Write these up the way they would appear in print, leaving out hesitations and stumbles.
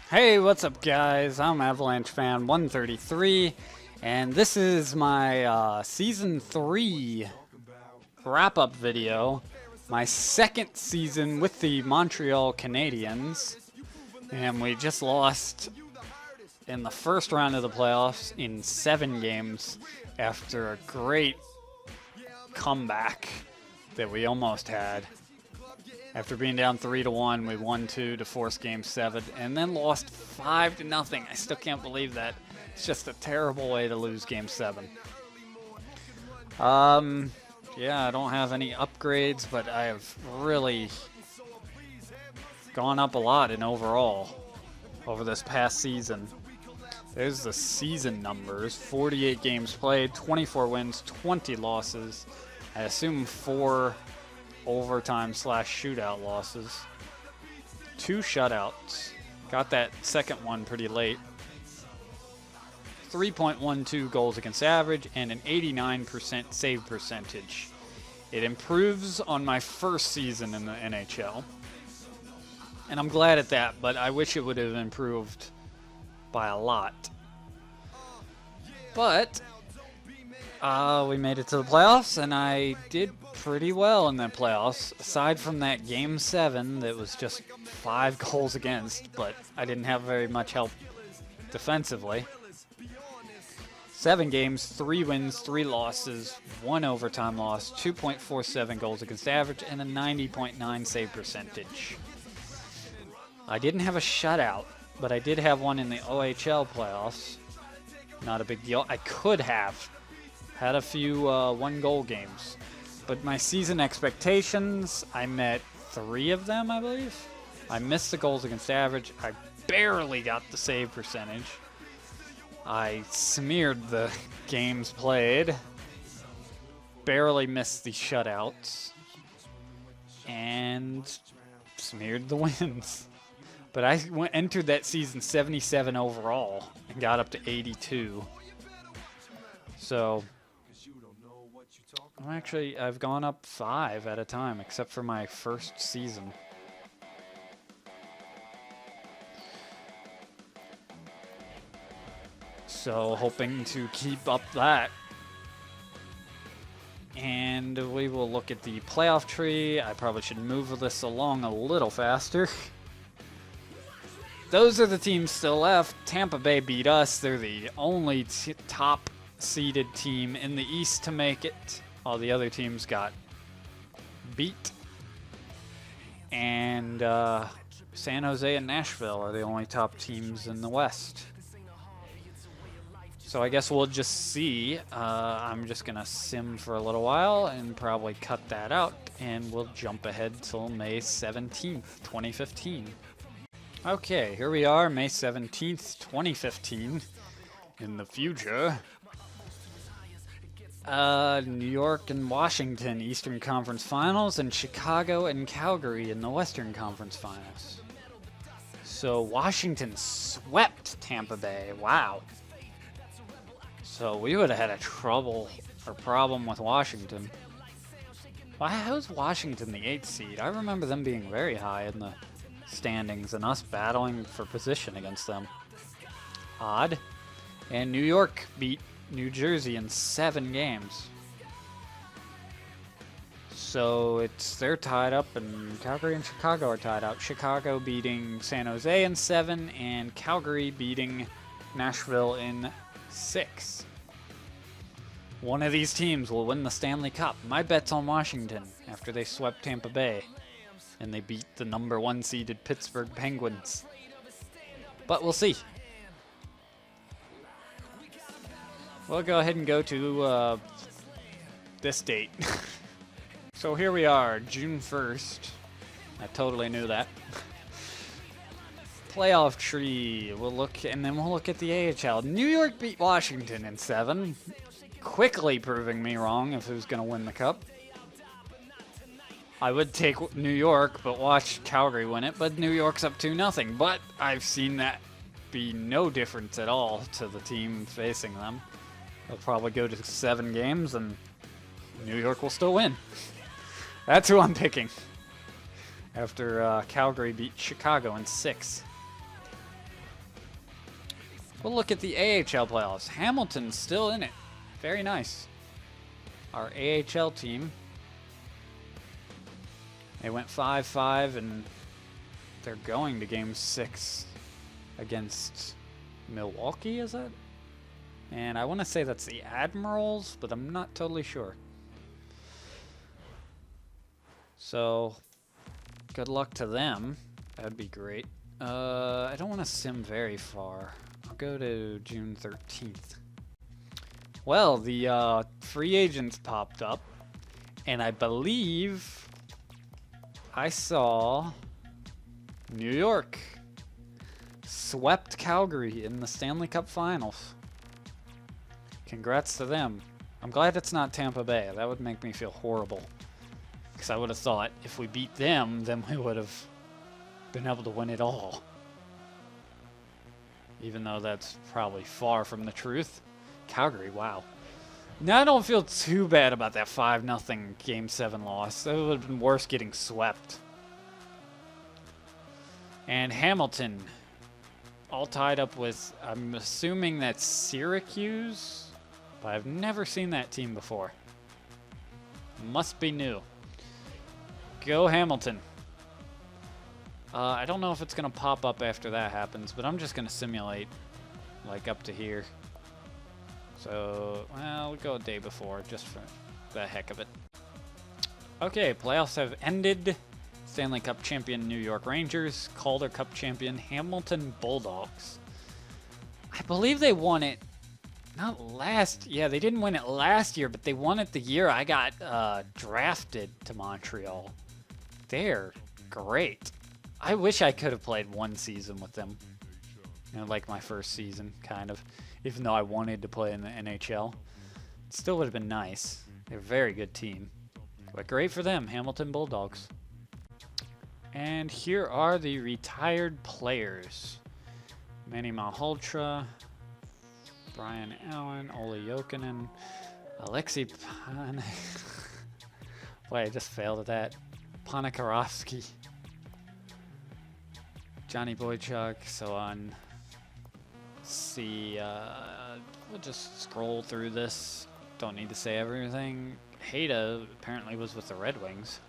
Hey, what's up, guys? I'm Avalanche fan 133, and this is my season 3 wrap-up video. My second season with the Montreal Canadiens, and we just lost in the first round of the playoffs in 7 games after a great comeback that we almost had. After being down 3-1, we won 2 to force Game 7, and then lost 5-0. I still can't believe that. It's just a terrible way to lose Game 7. Yeah, I don't have any upgrades, but I have really gone up a lot in overall over this past season. There's the season numbers. 48 games played, 24 wins, 20 losses. I assume 4 overtime/shootout losses. 2 shutouts. Got that second one pretty late. 3.12 goals against average and an 89% save percentage. It improves on my first season in the NHL. And I'm glad at that, but I wish it would have improved by a lot. But we made it to the playoffs, and I did pretty well in the playoffs, aside from that Game 7 that was just 5 goals against, but I didn't have very much help defensively. 7 games, 3 wins, 3 losses, 1 overtime loss, 2.47 goals against average, and a 90.9 save percentage. I didn't have a shutout, but I did have one in the OHL playoffs. Not a big deal. I could have had a few 1-goal games. But my season expectations, I met 3 of them, I believe. I missed the goals against average. I barely got the save percentage. I smeared the games played. Barely missed the shutouts. And smeared the wins. But I entered that season 77 overall and got up to 82. So I've gone up 5 at a time, except for my first season. So, hoping to keep up that. And we will look at the playoff tree. I probably should move this along a little faster. Those are the teams still left. Tampa Bay beat us. They're the only top-seeded team in the East to make it. All the other teams got beat. And San Jose and Nashville are the only top teams in the West. So I guess we'll just see. I'm just going to sim for a little while and probably cut that out. And we'll jump ahead till May 17th, 2015. Okay, here we are, May 17th, 2015. In the future. New York and Washington Eastern Conference Finals, and Chicago and Calgary in the Western Conference Finals. So Washington swept Tampa Bay. Wow. So we would have had a problem with Washington. How's Washington the 8th seed? I remember them being very high in the standings and us battling for position against them. Odd. And New York beat New Jersey in 7 games. So they're tied up, and Calgary and Chicago are tied up. Chicago beating San Jose in 7, and Calgary beating Nashville in 6. One of these teams will win the Stanley Cup. My bet's on Washington after they swept Tampa Bay, and they beat the number 1 seeded Pittsburgh Penguins. But we'll see. We'll go ahead and go to this date. So here we are, June 1st. I totally knew that. Playoff tree. We'll look at the AHL. New York beat Washington in 7, quickly proving me wrong of who's going to win the cup. I would take New York, but watch Calgary win it. But New York's up 2-0. But I've seen that be no difference at all to the team facing them. They'll probably go to 7 games, and New York will still win. That's who I'm picking. after Calgary beat Chicago in 6. We'll look at the AHL playoffs. Hamilton's still in it. Very nice. Our AHL team. They went 5-5, and they're going to Game 6 against Milwaukee, is it? And I want to say that's the Admirals, but I'm not totally sure. So, good luck to them. That'd be great. I don't want to sim very far. I'll go to June 13th. Well, the free agents popped up, and I believe I saw New York swept Calgary in the Stanley Cup Finals. Congrats to them. I'm glad it's not Tampa Bay. That would make me feel horrible. Because I would have thought if we beat them, then we would have been able to win it all. Even though that's probably far from the truth. Calgary, wow. Now I don't feel too bad about that 5-0 Game 7 loss. That would have been worse getting swept. And Hamilton, all tied up with, I'm assuming that's Syracuse, but I've never seen that team before. Must be new. Go Hamilton. I don't know if it's going to pop up after that happens, but I'm just going to simulate, like, up to here. So, well, we'll go a day before, just for the heck of it. Okay, playoffs have ended. Stanley Cup champion New York Rangers, Calder Cup champion Hamilton Bulldogs. I believe they won it, yeah, they didn't win it last year, but they won it the year I got drafted to Montreal. They're great. I wish I could have played one season with them. You know, like my first season, kind of. Even though I wanted to play in the NHL. It still would have been nice. They're a very good team. But great for them, Hamilton Bulldogs. And here are the retired players. Manny Malhotra, Brian Allen, Olli Jokinen, Alexei Boy, I just failed at that. Ponikarovsky, Johnny Boychuk, so on. See, we'll just scroll through this. Don't need to say everything. Hayda apparently was with the Red Wings.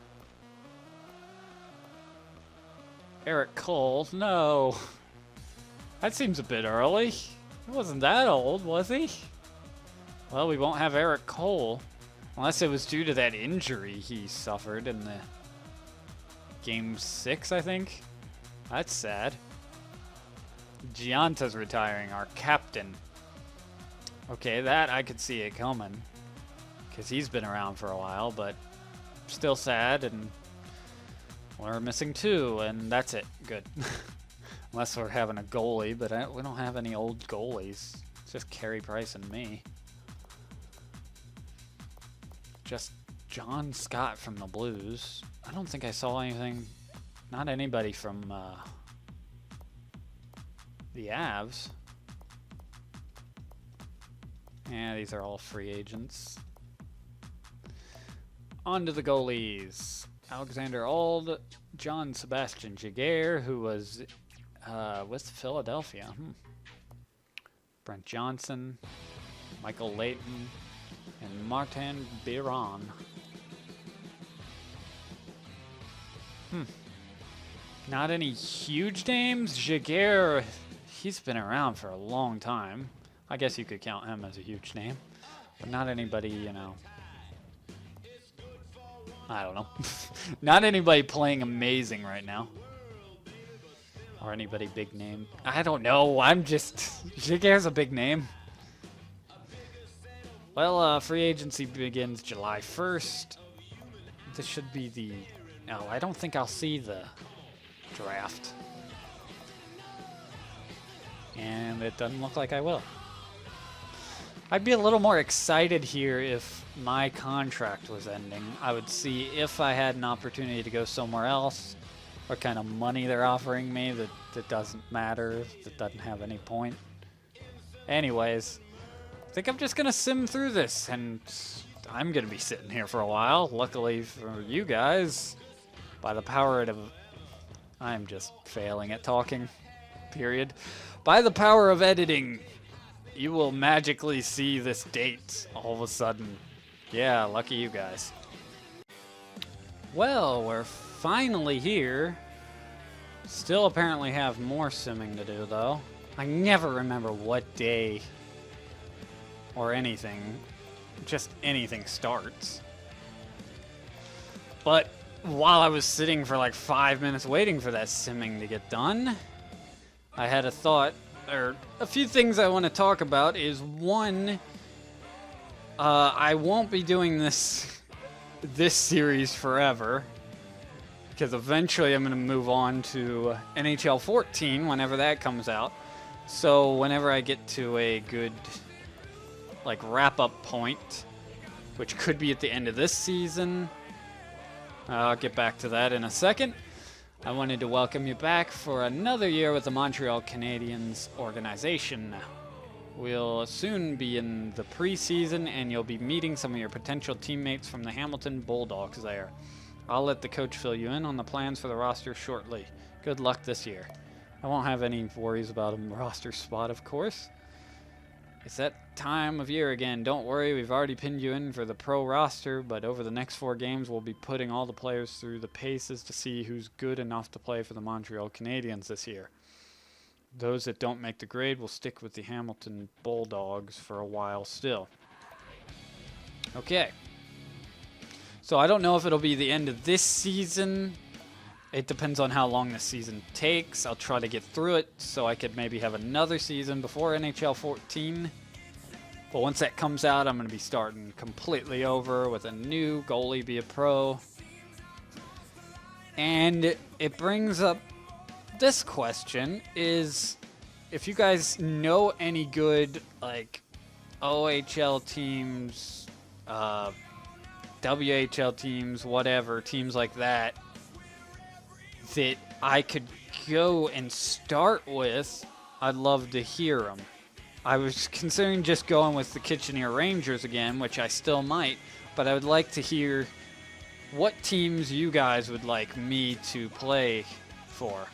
Eric Cole, no. That seems a bit early. He wasn't that old, was he? Well, we won't have Eric Cole. Unless it was due to that injury he suffered in the Game 6, I think. That's sad. Gianta's retiring, our captain. Okay, that I could see it coming. Because he's been around for a while, but still sad, and we're missing 2, and that's it. Good. Unless we're having a goalie, but we don't have any old goalies. It's just Carey Price and me. Just John Scott from the Blues. I don't think I saw anything. Not anybody from the Avs. Yeah, these are all free agents. On to the goalies. Alexander Auld, John Sebastian Jaguar, who was with Philadelphia. Brent Johnson, Michael Layton, and Martin Biron. Not any huge names. Jaguar, he's been around for a long time. I guess you could count him as a huge name. But not anybody, you know. I don't know. Not anybody playing amazing right now. Or anybody big name. I don't know. I'm just... Jaguar's a big name. Well, free agency begins July 1st. This should be the... No, I don't think I'll see the draft. And it doesn't look like I will. I'd be a little more excited here if my contract was ending. I would see if I had an opportunity to go somewhere else, what kind of money they're offering me that doesn't matter, that doesn't have any point. Anyways, I think I'm just going to sim through this, and I'm going to be sitting here for a while. Luckily for you guys, by the power of I'm just failing at talking, period. By the power of editing, you will magically see this date all of a sudden. Yeah, lucky you guys. Well, we're finally here. Still apparently have more simming to do, though. I never remember what day or anything, just anything starts. But while I was sitting for like 5 minutes waiting for that simming to get done, I had a thought, or a few things I want to talk about is one, I won't be doing this series forever, because eventually I'm going to move on to NHL 14 whenever that comes out. So whenever I get to a good like wrap-up point, which could be at the end of this season, I'll get back to that in a second. I wanted to welcome you back for another year with the Montreal Canadiens organization. We'll soon be in the preseason, and you'll be meeting some of your potential teammates from the Hamilton Bulldogs there. I'll let the coach fill you in on the plans for the roster shortly. Good luck this year. I won't have any worries about a roster spot, of course. It's that time of year again. Don't worry, we've already pinned you in for the pro roster, but over the next 4 games, we'll be putting all the players through the paces to see who's good enough to play for the Montreal Canadiens this year. Those that don't make the grade will stick with the Hamilton Bulldogs for a while still. Okay. So I don't know if it'll be the end of this season. It depends on how long this season takes. I'll try to get through it so I could maybe have another season before NHL 14. But once that comes out, I'm going to be starting completely over with a new goalie, be a pro. And it brings up this question is, if you guys know any good like OHL teams, WHL teams, whatever, teams like that, that I could go and start with, I'd love to hear them. I was considering just going with the Kitchener Rangers again, which I still might, but I would like to hear what teams you guys would like me to play for.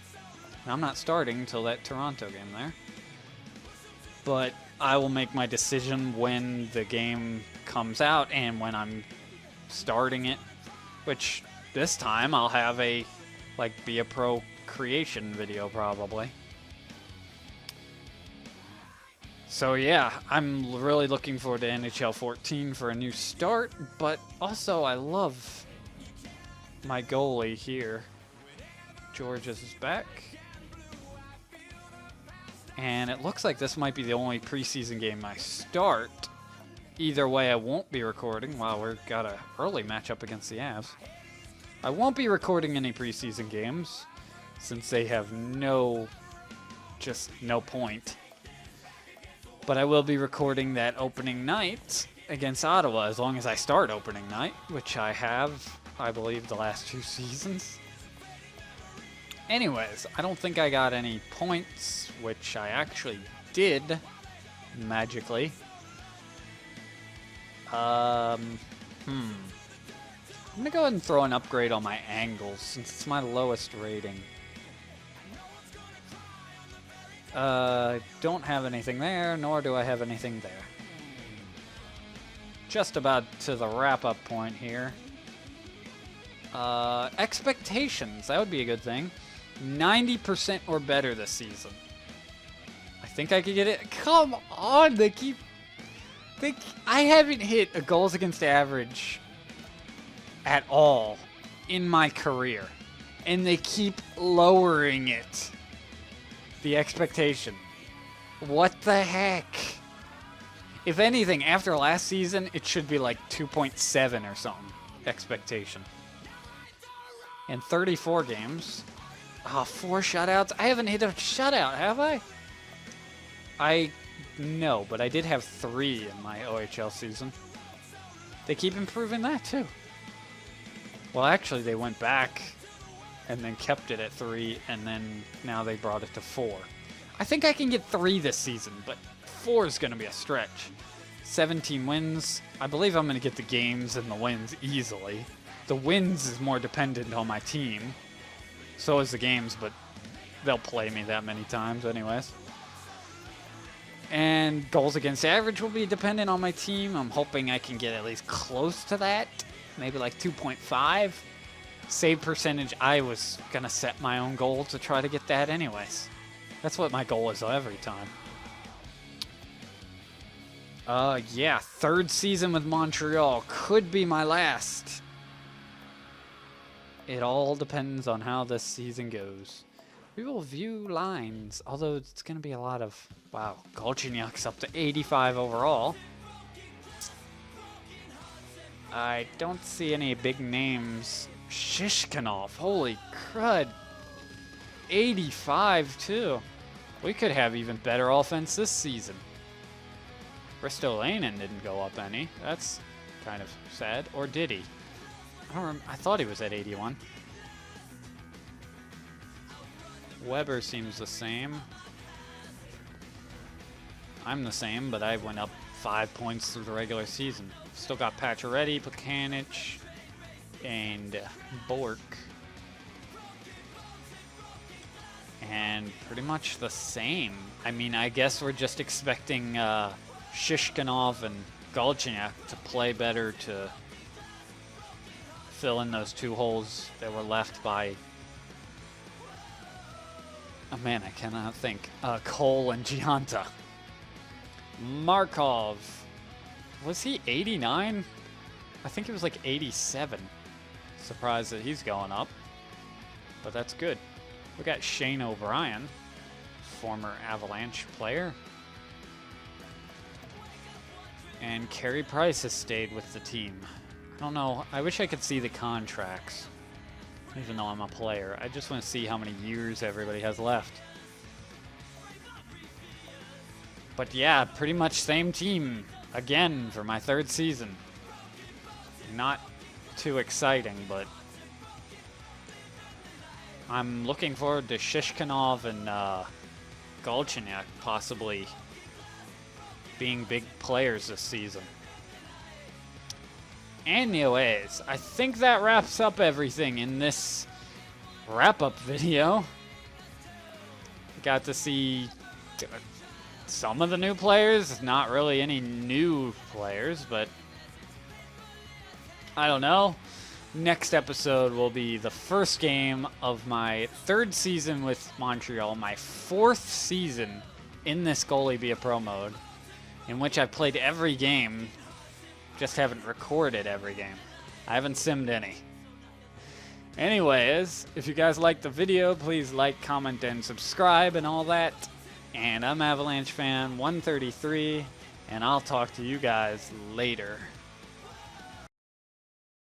Now, I'm not starting until that Toronto game there, but I will make my decision when the game comes out and when I'm starting it, which this time I'll have a be a pro creation video probably. So yeah, I'm really looking forward to NHL 14 for a new start, but also I love my goalie here. Georges is back. And it looks like this might be the only preseason game I start. Either way, I won't be recording. Wow, we've got an early matchup against the Avs. I won't be recording any preseason games since they have no point. But I will be recording that opening night against Ottawa as long as I start opening night, which I have, I believe, the last 2 seasons. Anyways, I don't think I got any points, which I actually did magically. I'm going to go ahead and throw an upgrade on my angles since it's my lowest rating. Don't have anything there, nor do I have anything there. Just about to the wrap-up point here. Expectations, that would be a good thing. 90% or better this season. I think I could get it. Come on, I haven't hit a goals against average at all in my career, and they keep lowering it. The expectation. What the heck? If anything, after last season, it should be like 2.7 or something. Expectation. In 34 games. 4 shutouts. I haven't hit a shutout, have I? No, but I did have 3 in my OHL season. They keep improving that too. Well, actually, they went back and then kept it at 3, and then now they brought it to 4. I think I can get 3 this season, but 4 is going to be a stretch. 17 wins. I believe I'm going to get the games and the wins easily. The wins is more dependent on my team. So is the games, but they'll play me that many times anyways. And goals against average will be dependent on my team. I'm hoping I can get at least close to that. Maybe like 2.5. Save percentage, I was going to set my own goal to try to get that anyways. That's what my goal is every time. Yeah, third season with Montreal. Could be my last. It all depends on how this season goes. We will view lines, although it's going to be a lot of... Wow, Galchenyuk's up to 85 overall. I don't see any big names. Shishkinov, holy crud. 85 too. We could have even better offense this season. Ristolainen didn't go up any. That's kind of sad. Or did he? I thought he was at 81. Weber seems the same. I'm the same, but I went up 5 points through the regular season. Still got Pacioretty, Pekanic, and Bork. And pretty much the same. I mean, I guess we're just expecting Shishkinov and Galchenyuk to play better to fill in those 2 holes that were left by... Oh man, I cannot think. Cole and Gianta. Markov. Was he 89? I think it was like 87. Surprised that he's going up. But that's good. We got Shane O'Brien, former Avalanche player. And Carey Price has stayed with the team. I don't know. I wish I could see the contracts. Even though I'm a player. I just want to see how many years everybody has left. But yeah, pretty much same team again for my third season. Not too exciting, but I'm looking forward to Shishkinov and Galchenyuk possibly being big players this season. Anyways, I think that wraps up everything in this wrap-up video. Got to see some of the new players, not really any new players, but I don't know. Next episode will be the first game of my third season with Montreal, my 4th season in this Goalie Be a Pro mode, in which I've played every game, just haven't recorded every game. I haven't simmed any. Anyways, if you guys liked the video, please like, comment, and subscribe and all that. And I'm Avalanche Fan 133, and I'll talk to you guys later.